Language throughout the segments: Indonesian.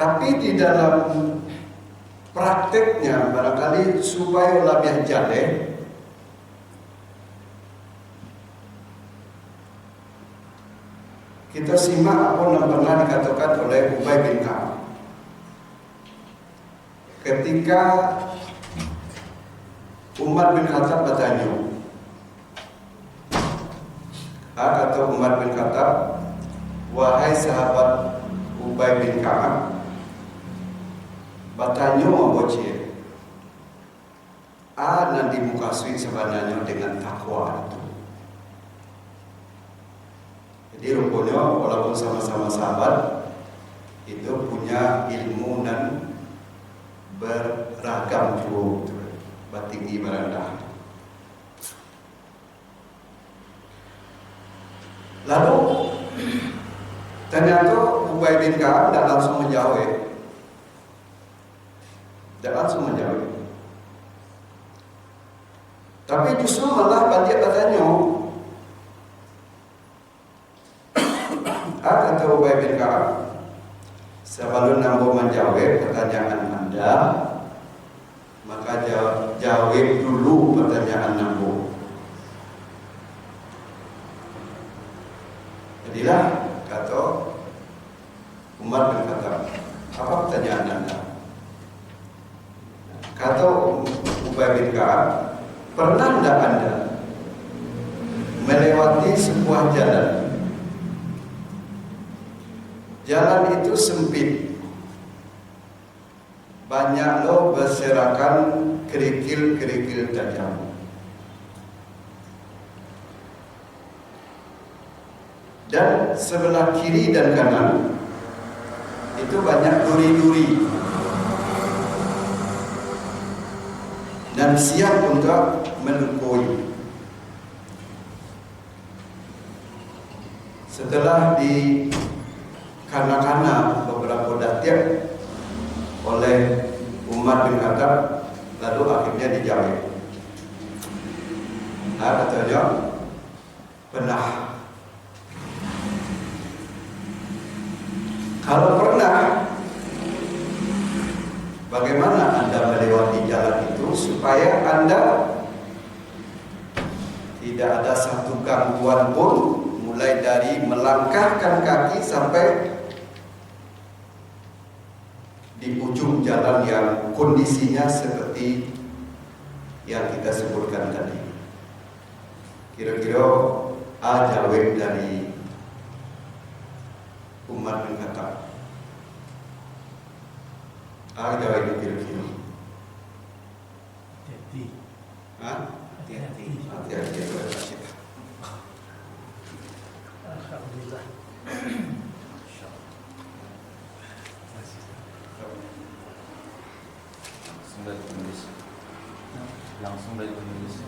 Tapi di dalam prakteknya barangkali supaya lebih jaleh, kita simak apa yang pernah dikatakan oleh Ubay bin Ka'ab ketika Umar bin Khattab bertanya. Kata Umar bin Khattab, wahai sahabat Ubay bin Ka'ab, bertanya bocil, nanti mukasui sebenarnya dengan takwa itu. Jadi rupanya walaupun sama-sama sahabat itu punya ilmu dan beragam juga, bertinggi berendah. Lalu ternyata Ubay bin Ka'ab tidak langsung menjawab. Tapi justru malah dia bertanya. Kata Ubay bin Ka'ab, sebelum nambah menjawab pertanyaan Anda, maka jawab dulu pertanyaan nambah. Jadilah kata Umar bin Khattab, apa pertanyaan Anda? Kata Ubay bin Ka'ab, pernah tidak Anda melewati sebuah jalan? Jalan itu sempit, banyak berserakan kerikil-kerikil tajam. Dan sebelah kiri dan kanan itu banyak duri-duri dan siap untuk melukai. Setelah di kana-kana beberapa detik oleh Umar bin Khattab, lalu akhirnya dijawab. Katanya, pernah. Kalau pernah, bagaimana Anda melewati jalan itu supaya Anda tidak ada satu gangguan pun, mulai dari melangkahkan kaki sampai di ujung jalan yang kondisinya seperti yang kita sebutkan tadi. Kira-kira jawab dari Umar bin Khattab. Jawab itu kira-kira. Hati-hati. Alhamdulillah. Langsung dari penulis.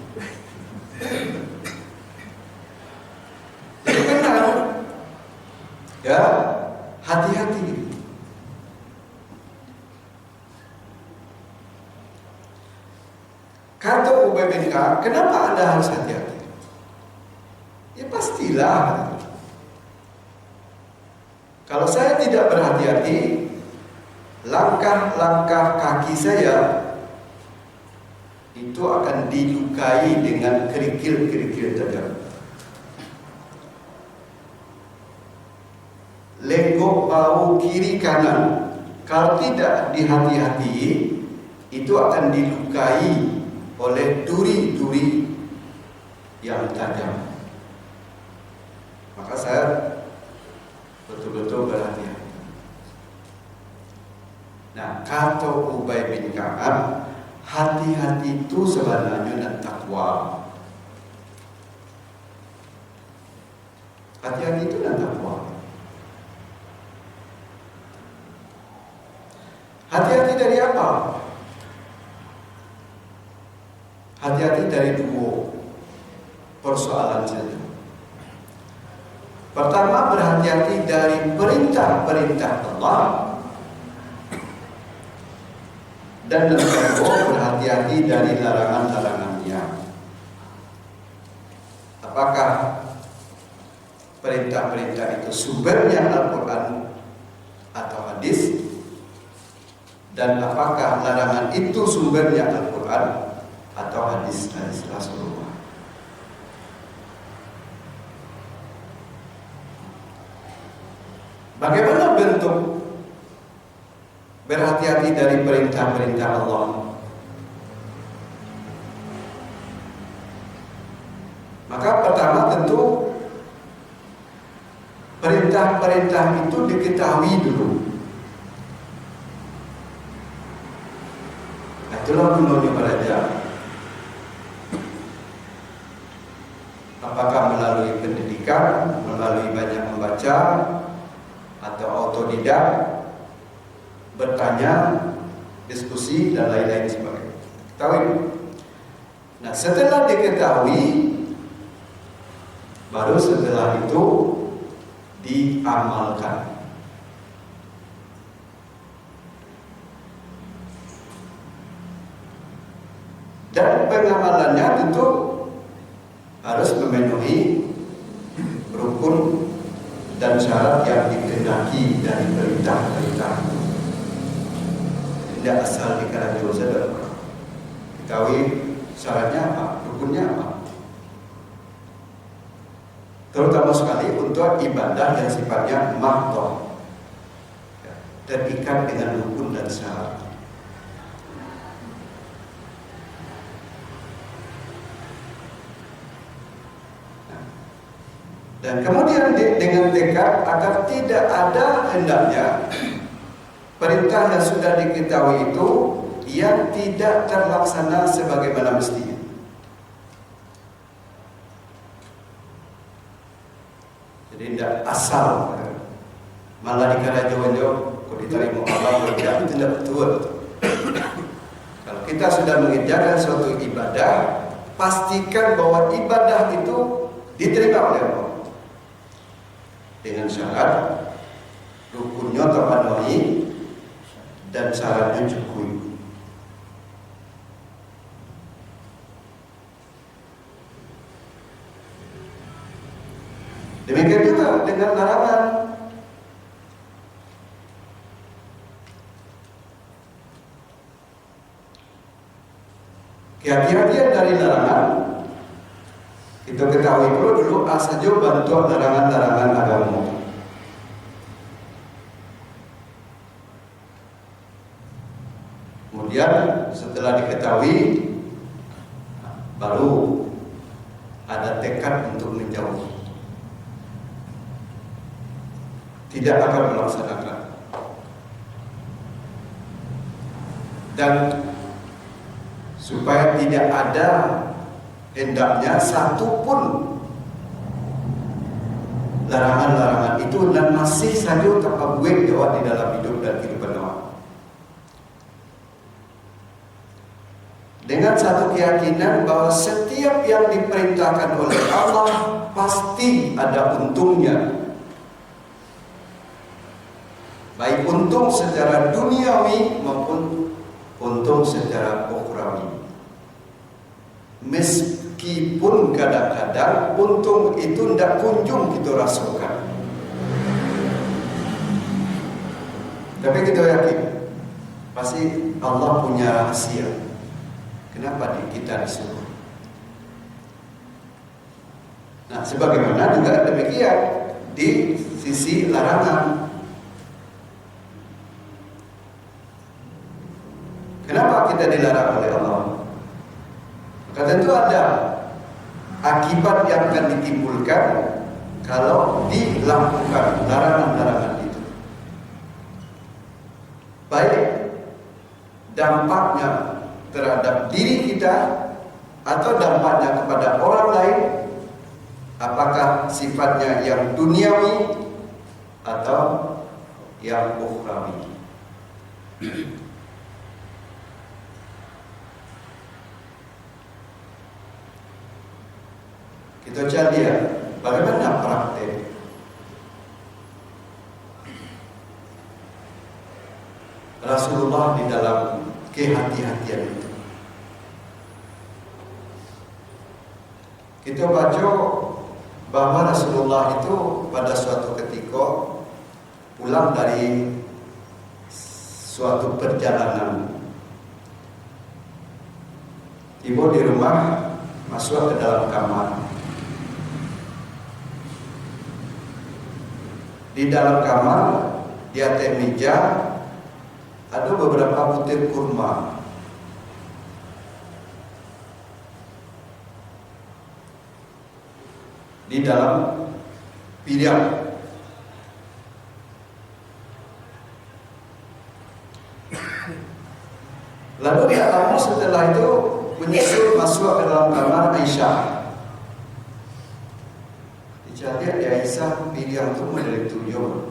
Jadi benar, ya, hati-hati. Kata Ubay bin Ka'ab, kenapa Anda harus hati-hati? Ya pastilah. Kalau saya tidak berhati-hati, langkah-langkah kaki saya itu akan dilukai dengan kerikil-kerikil tajam. Lenggok bau kiri kanan, kalau tidak dihati-hati, itu akan dilukai oleh duri-duri yang tajam. Maka saya betul-betul berhati-hati. Nah, kata Ubay bin Ka'ab, hati-hati itu sebenarnya dan takwa. Hati-hati itu dan takwa. Hati-hati dari apa? Hati-hati dari dua persoalan saja. Pertama, berhati-hati dari perintah-perintah Allah, dan yang kedua, berhati-hati dari larangan-larangannya. Apakah perintah-perintah itu sumbernya Al-Quran atau hadis, dan apakah larangan itu sumbernya Al-Quran atau hadis-hadis Rasulullah. Bagaimana bentuk berhati-hati dari perintah-perintah Allah? Maka pertama tentu perintah-perintah itu diketahui dulu. Itulah gunanya belajar. Apakah melalui pendidikan, melalui banyak membaca, atau autodidak, bertanya, diskusi, dan lain-lain sebagainya. Tahu ini? Nah, setelah diketahui, baru setelah itu diamalkan. Dan pengamalannya tentu harus memenuhi rukun dan syarat yang dikehendaki dari perintah-perintah. Tidak asal dikatakan saja. Ketahui syaratnya apa, rukunnya apa. Terutama sekali untuk ibadah yang sifatnya mahdhah, terikat dengan rukun dan syarat. Dan kemudian dengan tekad agar tidak ada hendaknya perintah yang sudah diketahui itu yang tidak terlaksana sebagaimana mestinya. Jadi tidak asal, malah dikira jauh-jauh, kalau diterima Allah tidak, tidak betul. Kalau kita sudah mengerjakan suatu ibadah, pastikan bahwa ibadah itu diterima oleh Allah dengan syarat rukunnya terpenuhi dan syaratnya cukup. Demikian juga dengan larangan. Kehati-hatian dari larangan kita ketahui dulu saja bantu larangan-larangan agama. Kemudian setelah diketahui, baru ada tekad untuk menjauhi. Tidak akan melaksanakan. Dan supaya tidak ada hendaknya satu pun larangan-larangan itu dan masih saja terpabuin di dalam hidup dan kehidupan orang. Dengan satu keyakinan bahwa setiap yang diperintahkan oleh Allah pasti ada untungnya, baik untung secara duniawi maupun untung secara ukhrawi. Meskipun kadang-kadang untung itu tidak kunjung kita rasakan, tapi kita yakin pasti Allah punya rahasia. Kenapa kita disuruh? Nah, sebagaimana juga demikian di sisi larangan. Kenapa kita dilarang oleh Allah? Maka tentu ada akibat yang akan ditimbulkan kalau dilakukan larangan-larangan itu. Baik dampaknya terhadap diri kita atau dampaknya kepada orang lain, apakah sifatnya yang duniawi atau yang ukhrawi. Kita cari lihat bagaimana praktek Rasulullah di dalam kehati-hatian itu. Kita baca bahwa Rasulullah itu pada suatu ketika pulang dari suatu perjalanan. Ibu di rumah masuk ke dalam kamar. Di dalam kamar, di atas meja ada beberapa butir kurma. Di dalam piring. Lalu dia kamu setelah itu menyusul masuk ke dalam kamar Aisyah. Jadi Aisyah piring itu menjadi 7.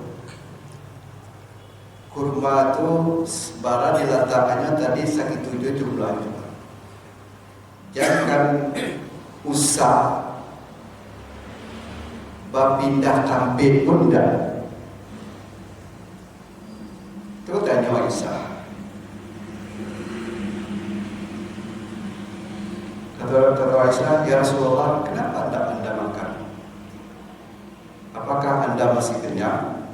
Kurma itu bara diletakkannya tadi sakit 7 jumlahnya. Jangan usah pindah tampil pun dah. Itu tanya Aisyah. Kata Aisyah, ya Rasulullah, kenapa anda makan? Apakah anda masih kenyang?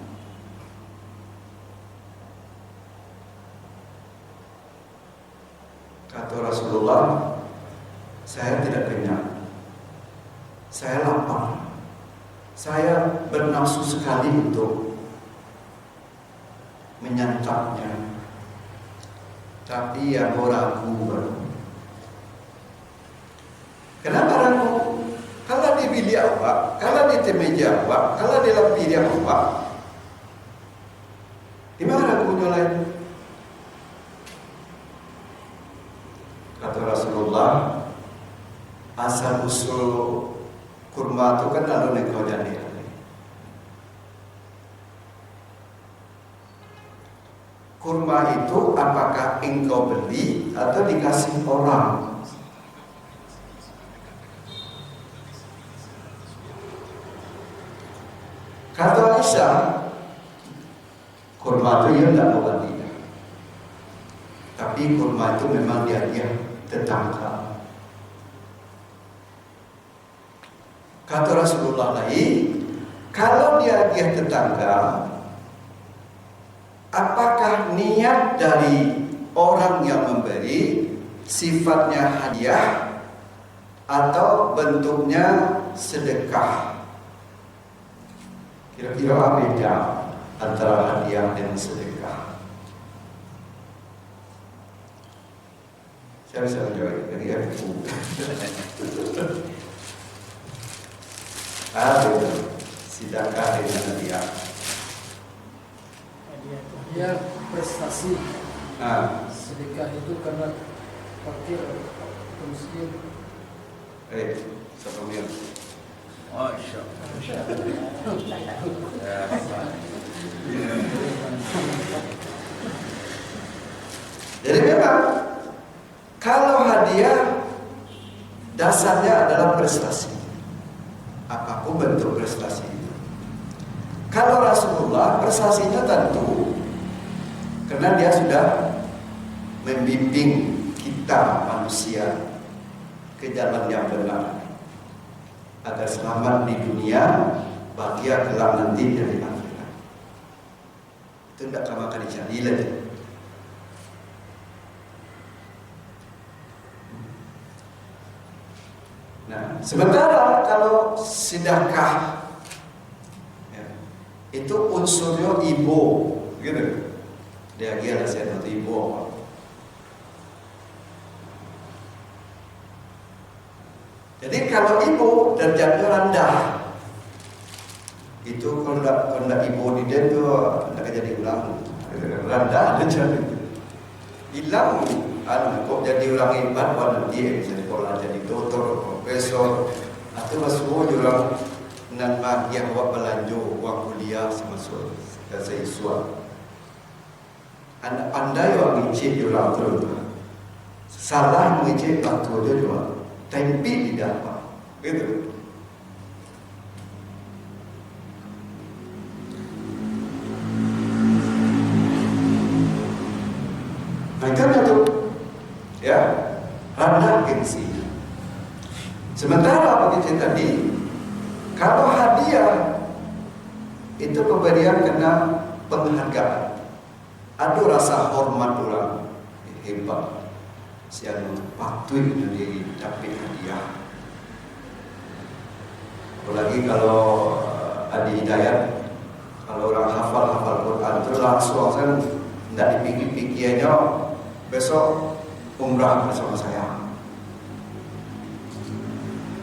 Kata Rasulullah, saya tidak kenyang. Saya lapar. Saya bernafsu sekali untuk menyantapnya. Tapi aku ragu. Kenapa ragu? Kalau di bilik awak, kalau di meja awak, kalau di dalam piring awak, di mana ragunya lain? Kata Rasulullah, asal usul kurma itu kan lalu engkau jadi. Kurma itu apakah engkau beli atau dikasih orang? Kata Aisyah, kurma itu ia tidak mau dia. Tapi kurma itu memang dia tetangga. Kata Rasulullah lagi, kalau dia tetangga, apakah niat dari orang yang memberi sifatnya hadiah atau bentuknya sedekah? Kira-kira apa beda antara hadiah dan sedekah? Saya bisa menjawab dari aku. Ada sedekah dengan hadiah. Hadiah prestasi. Sedekah itu karena fakir atau miskin. Siapa yang? Masya Jadi memang kalau hadiah dasarnya adalah prestasi, apapun bentuk prestasi itu. Kalau Rasulullah prestasinya tentu karena dia sudah membimbing kita manusia ke jalan yang benar agar selamat di dunia, bahagia kelak nanti dari akhirat. Itu tidak kamu akan dicari lagi. Nah, sementara kalau sedekah ya, itu unsurnya ibu, gitu. Dia kira saya nanti ibu apa? Jadi kalau ibu derajatnya rendah, itu kalau tidak ibu di dia itu tidak jadi ulang, rendah derajatnya. Hilang, kok jadi orang hebat, nanti bisa sekolah jadi doktor, profesor, atau masuk orang nan bahagia buat belanja uang kuliah masuk ke siswa. Anak pandai orang ngicip orang tu, salah ngicip waktu dia juga. Tempi tidak apa, gitu. Nah itu satu, ya, rendah gengsi. Sementara begitu tadi, kalau hadiah itu pemberian kena penghargaan ada rasa hormat orang hebat, si anu patut diri dapat hadiah. Apalagi kalau Adi Hidayat, kalau orang hafal Quran itu langsung kan tidak dipikir-pikirnya besok umrah bersama saya.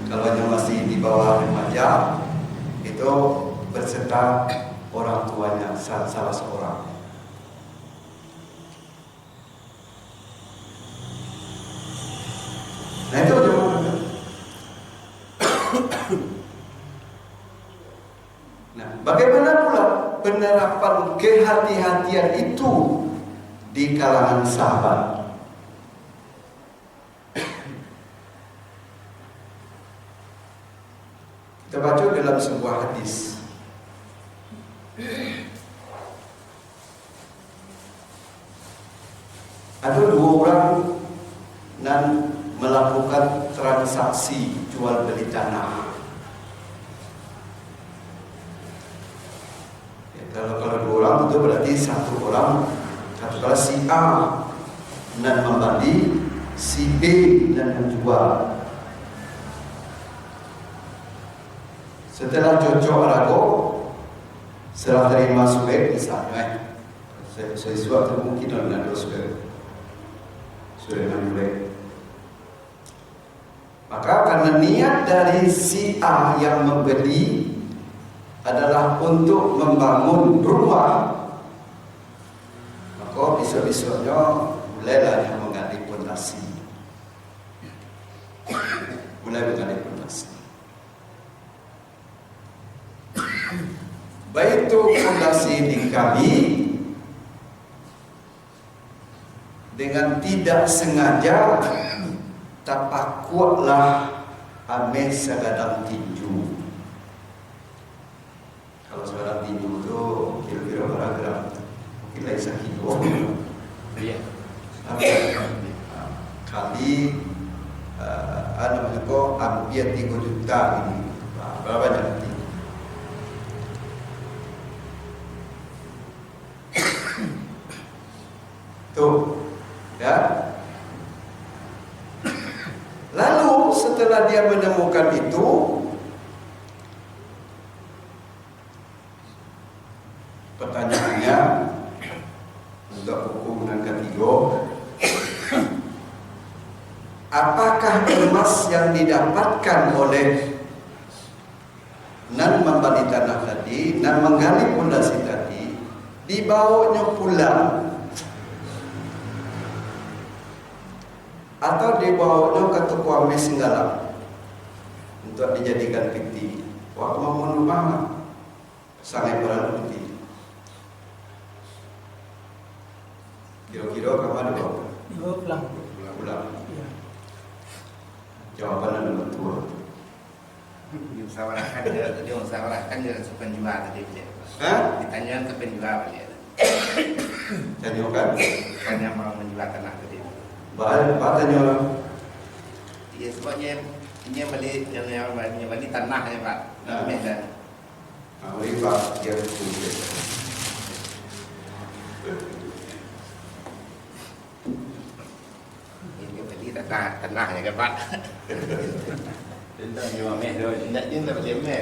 Kalau yang masih di bawah remaja itu berserta orang tuanya salah seorang. Nah itu jawabannya. Nah, bagaimana pula penerapan kehati-hatian itu di kalangan sahabat? Kita baca dalam sebuah hadis. Ada dua orang dan melakukan transaksi jual beli tanah. Ya, kalau dua orang itu berarti satu orang, katakanlah si A dan membeli, si B dan menjual. Setelah cocok rago, serah terima sudah misalnya, sesuatu kemungkinan ada sudah mulai. Maka karena niat dari si A yang membeli adalah untuk membangun rumah, maka besok-besoknya mulailah yang menggali pondasi. Mulai menggali pondasi. Baik itu pondasi digali dengan tidak sengaja, tapakuatlah ame segadang tinju. Kalau segadang tinju itu kira-kira berapa gram? Mungkin lain sekilo. Iya. Kali ada menurutku hampir 3 juta ini. Berapa banyak? Tuh, ya. Lalu setelah dia menemukan itu, pertanyaannya untuk hukum yang ketiga, apakah emas yang didapatkan oleh nan membeli tanah tadi, nan menggali pondasi tadi, dibawanya pulang atau dibawanya ke toko ame Singgala untuk dijadikan piti. Wah, mau rumah sangat berat piti. Kira-kira kapan dibawa? Dibawa pulang. Pulang. Iya. Jawabannya nomor 2. Diusahakan dia penjual tadi dia. Hah? Ditanya ke penjual dia. Tanyakan. Tanya mau menjual tanah ke dia. Bahan tanya. Dia sebabnya ini beli tanah ya Pak. Namanya. Oleh Pak dia tulis. Ini beli tanah ya kan Pak. Tentang jual meh doh. Tidak dia beli meh.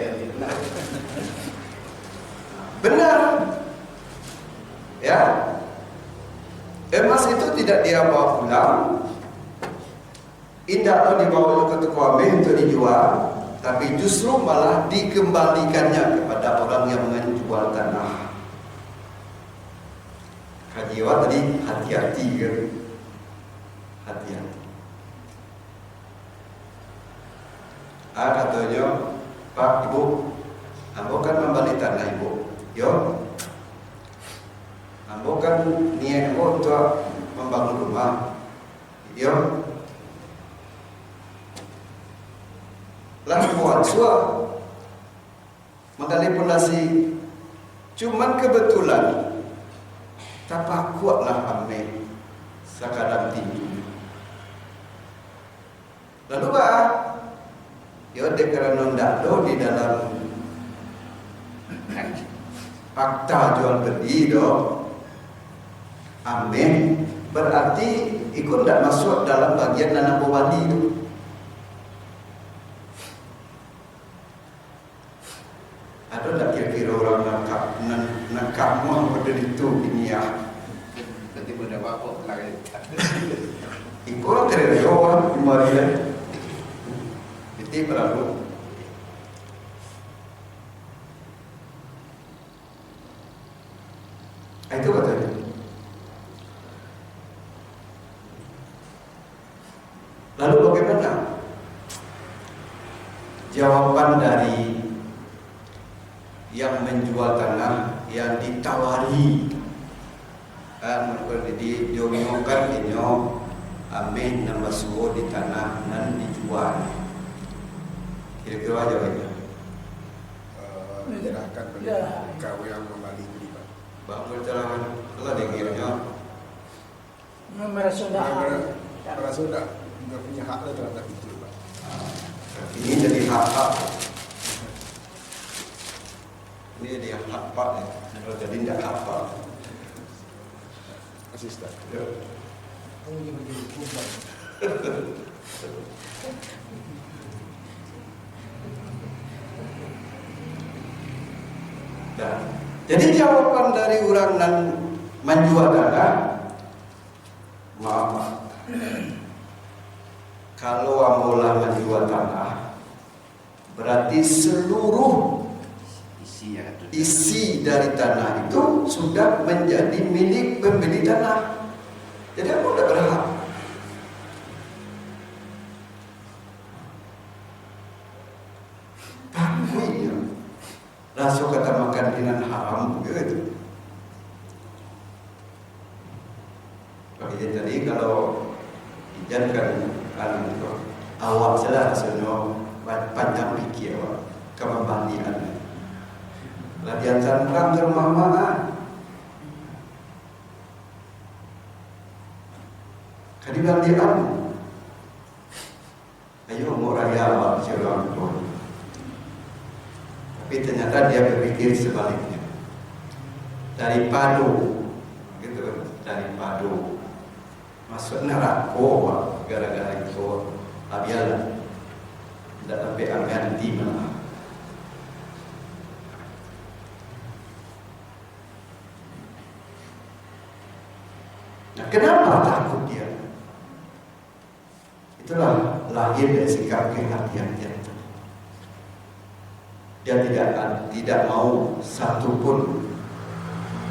Benar. Ya. Emas itu tidak dia bawa pulang, tidak dibawa ke toko ame untuk dijual, tapi justru malah dikembalikannya kepada orang yang menjual tanah. Kajiwa tadi hati-hati kan? Hati-hati. Katanya, Pak, Ibu, ambo kan membeli tanah Ibu. Yo. Ambo kan niat untuk membangun rumah. Yo. Lah buat suah menggali pondasi, cuman kebetulan tapakuatlah ame sakadang tinggi. Lalu Pak, yo dekarana ndak do di dalam akta jual beli do Amin. Berarti ikut tidak masuk dalam bagian nanam bawali itu. Ada tak kira-kira orang nakap mau pada itu ini ya? Nanti benda apa lagi? Ibu orang kira-kira orang kemarin itu berlalu. Itu katanya. Lalu bagaimana jawaban dari yang menjual tanah yang ditawari kan diomongkan inyo amin nama suwo di tanah dan dijual kira-kira aja ini menyerahkan pada kau yang kembali beli Pak. bang berjalan telah dikiranya merasa sudah nggak punya hak lah terhadap itu Pak. ini jadi hak ini dia hak pak ya. Jadi tidak hafal Asisten. ya. Oh, ini menjadi kubah. Nah, jadi jawaban dari orang yang menjual tanah, maaf Pak. Kalau ambola menjual tanah, berarti seluruh isi dari tanah itu sudah menjadi milik pembeli tanah. Jadi aku udah berhak. Takui ya. Langsung kata makan dengan haram gitu. Oke, jadi kalau dijadikan awak salah rasanya panjang pikir awak kemampuan. Latihan cantrang ke rumah mana? Kadiban dia ayo mau raya awak orang tua. Tapi ternyata dia berpikir sebaliknya. Dari padu, gitu, dari padu masuk neraka gara-gara itu abialah. Tidak sampai ganti malah. Nah, kenapa takut dia? Itulah lahir dari sikap kehati-hatian. Dia tidak mau satupun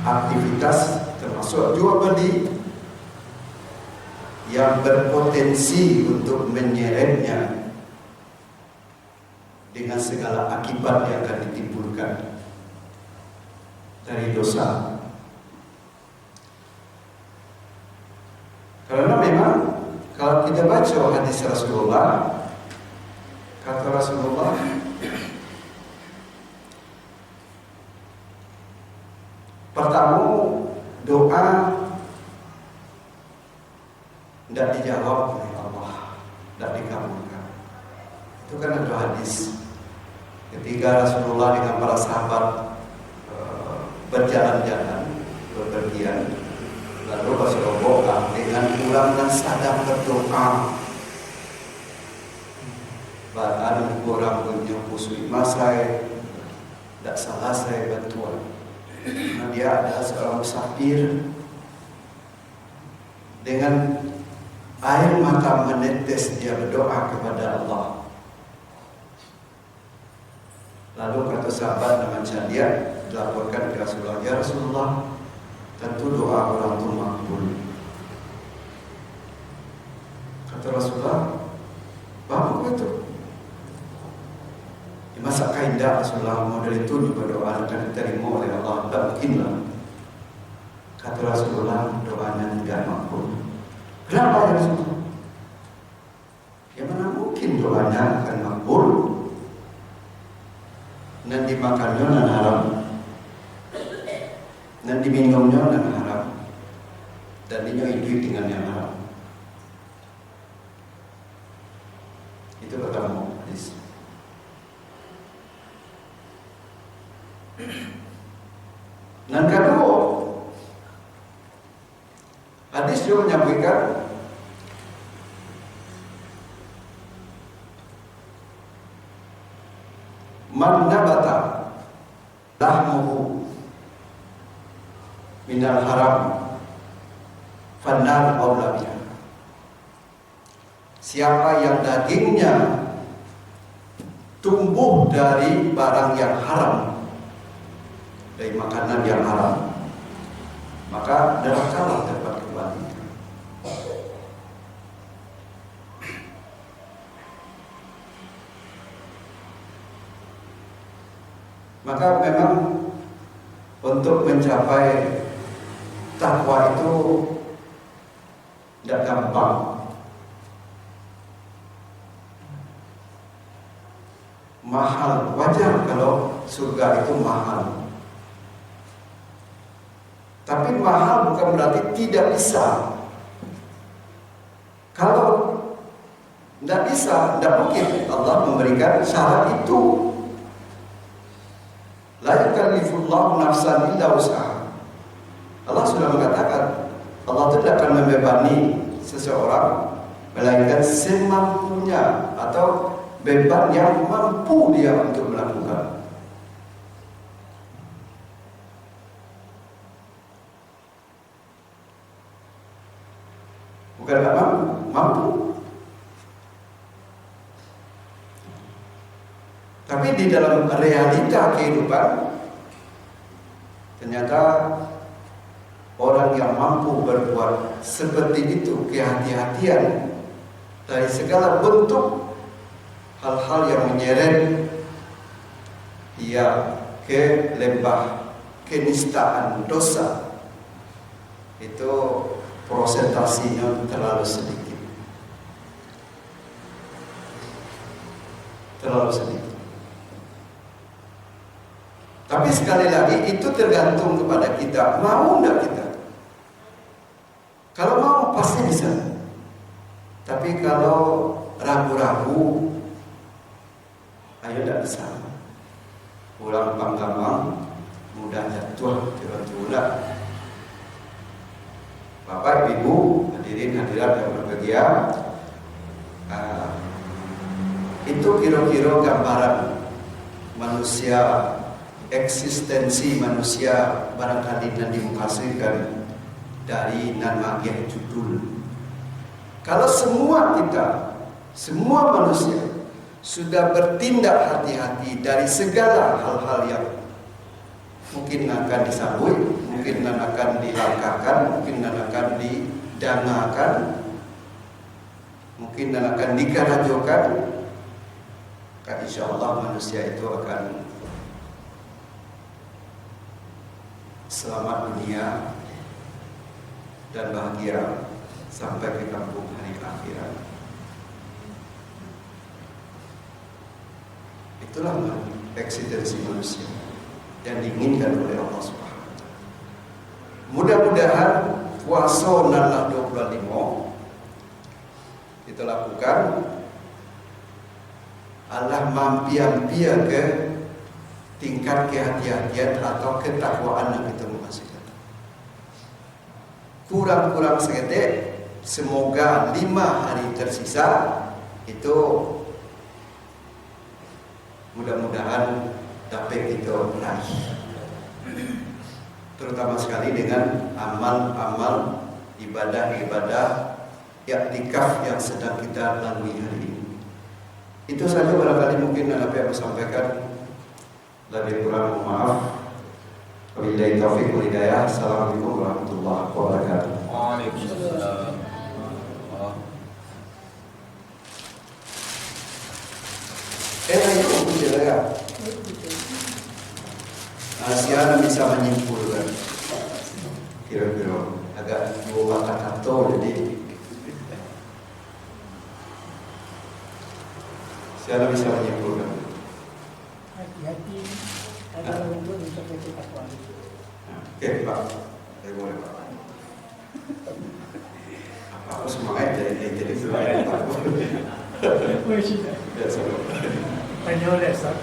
aktivitas termasuk jual beli yang berpotensi untuk menyeretnya dengan segala akibat yang akan ditimbulkan dari dosa. Karena memang kalau kita baca hadis Rasulullah, kata Rasulullah, pertama doa tidak dijawab oleh Allah, tidak dikabulkan. Itu kan ada hadis ketika Rasulullah dengan para sahabat berjalan-jalan, berpergian, lalu Rasulullah dengan pulang dan sadar berdoa. Bahkan orang punya kusui masai, tidak salah saya bantuan. Nah, dia adalah seorang musafir dengan air mata menetes dia berdoa kepada Allah. Lalu kata sahabat namanya dia dilaporkan ke Rasulullah, ya Rasulullah, tentu doa orang itu makbul. Kata Rasulullah, bapak itu masa kaidah Rasulullah model itu juga doa akan diterima oleh Allah, tak mungkinlah. Kata Rasulullah, doanya tidak makbul. Kenapa ya Rasulullah? Ya mana mungkin doanya akan makbul? Dan dimakannya dan haram, dan diminumnya dan haram, dan dinyoi duit dengan yang haram. Itu pertama hadis. Dan kedua, hadis juga menyampaikan man nabata lahmuhu minal haram fannar aula biha. Siapa yang dagingnya tumbuh dari barang yang haram, dari makanan yang haram, maka nerakalah dapat kembali. Maka memang untuk mencapai takwa itu tidak gampang. Mahal, wajar kalau surga itu mahal. Tapi mahal bukan berarti tidak bisa. Kalau tidak bisa, tidak mungkin Allah memberikan syarat itu. La yukallifullahu nafsan illa wus'aha. Allah sudah mengatakan, Allah tidak akan membebani seseorang melainkan semampunya atau beban yang mampu dia untuk melakukan. Bukan tak mampu, mampu. Tapi di dalam realita kehidupan, ternyata orang yang mampu berbuat seperti itu, kehati-hatian dari segala bentuk hal-hal yang menyeret ia ke lembah kenistaan dosa, itu prosentasinya terlalu sedikit. Terlalu sedikit. Tapi sekali lagi itu tergantung kepada kita, mau enggak kita. Kalau mau pasti bisa. Tapi kalau ragu-ragu, ayo tidak bisa. Pulang panggamang, mudah jatuh tiba-tiba. Bapak, Ibu, hadirin hadirat yang berbahagia, itu kira-kira gambaran manusia, eksistensi manusia barangkali yang dimukasirkan dari Nanmagih judul. Kalau semua kita, semua manusia sudah bertindak hati-hati dari segala hal-hal yang mungkin akan disambui, mungkin akan dilangkahkan, mungkin akan didanakan, mungkin akan dikarajokan, maka insya Allah manusia itu akan selamat dunia dan bahagia sampai ke kampung hari akhirat. Itulah eksistensi manusia yang diinginkan oleh Allah Subhanahu wa Ta'ala. Mudah-mudahan puasa nalah 25 kita lakukan Allah mampia-pia ke tingkat kehati-hatian atau ketakwaan yang kita menghasilkan. Kurang-kurang seketik, semoga 5 hari tersisa itu mudah-mudahan dapat kita raih. Terutama sekali dengan amal-amal ibadah-ibadah i'tikaf yang sedang kita lalui hari ini. Itu saja barangkali mungkin apa yang saya sampaikan. Lebih kurang maaf. Wabillahi taufiq wal hidayah. Assalamualaikum warahmatullahi wabarakatuh. Waalaikumsalam. Itu mungkin ya. Asiana bisa menyimpulkan. Kira-kira agak dua kata-kata jadi. Asiana bisa menyimpulkan. Hati-hati ada untuk mencapai ketakwaan. Oke Pak, saya boleh Pak. Apa semangat jadi semangat Pak. Ya sama. Tanya oleh Ustaz.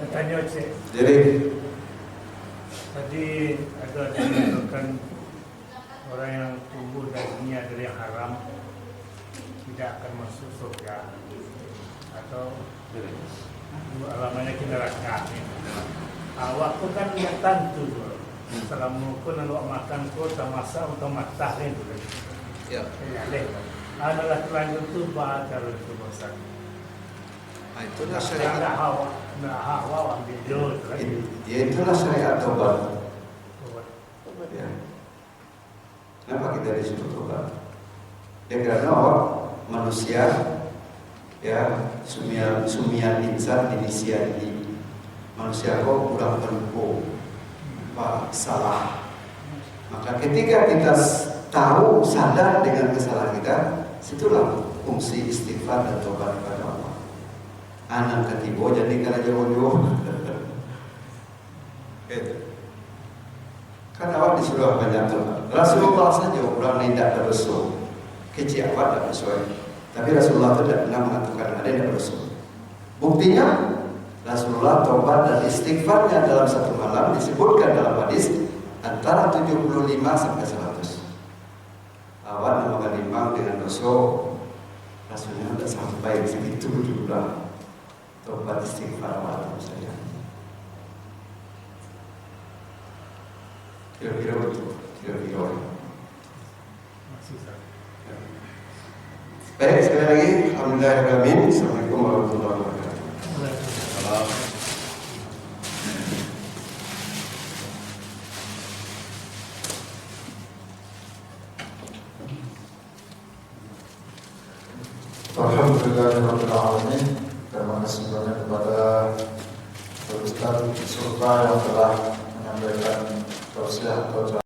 Tanya cek. Jadi Tadi ada dilakukan orang yang tumbuh dagingnya dari yang haram tidak akan masuk surga atau alamannya ke neraka. Awak tu kan yang tentu. Selama kau nak makan kau tak masak untuk matah ni tu. Ya. Ya leh. Adalah terlanjur tu baca itu bosan. Itulah Nak syariat. hawa ambil jauh lagi. Ya, itulah syariat tobat. Ya. Kenapa kita disuruh tobat? Ya karena orang manusia ya sumian insan inisiasi manusia kok kurang penuh salah. Maka ketika kita tahu sadar dengan kesalahan kita, situlah fungsi istighfar dan tobat kepada Allah. Anak ketibo jadi kalau jauh-jauh. Kan awak disuruh banyak tobat. Rasulullah saja orang yang tidak berdosa. Kecil awak tidak berdosa. Tapi Rasulullah itu tidak pernah mengatakan ada yang berdosa. Buktinya Rasulullah tobat dan istighfarnya dalam satu malam disebutkan dalam hadis antara 75 sampai 100. Awak namakan imam dengan dosa, Rasulnya tidak sampai segitu juga. Tobat istighfar awak saja. Kira-kira betul, kira-kira. Baik, sekali lagi, alhamdulillahirrahmanirrahim. Assalamualaikum warahmatullahi wabarakatuh. Alhamdulillahirrahmanirrahim. Terima kasih banyak kepada Ustaz Surta yang telah menyampaikan tausiah atau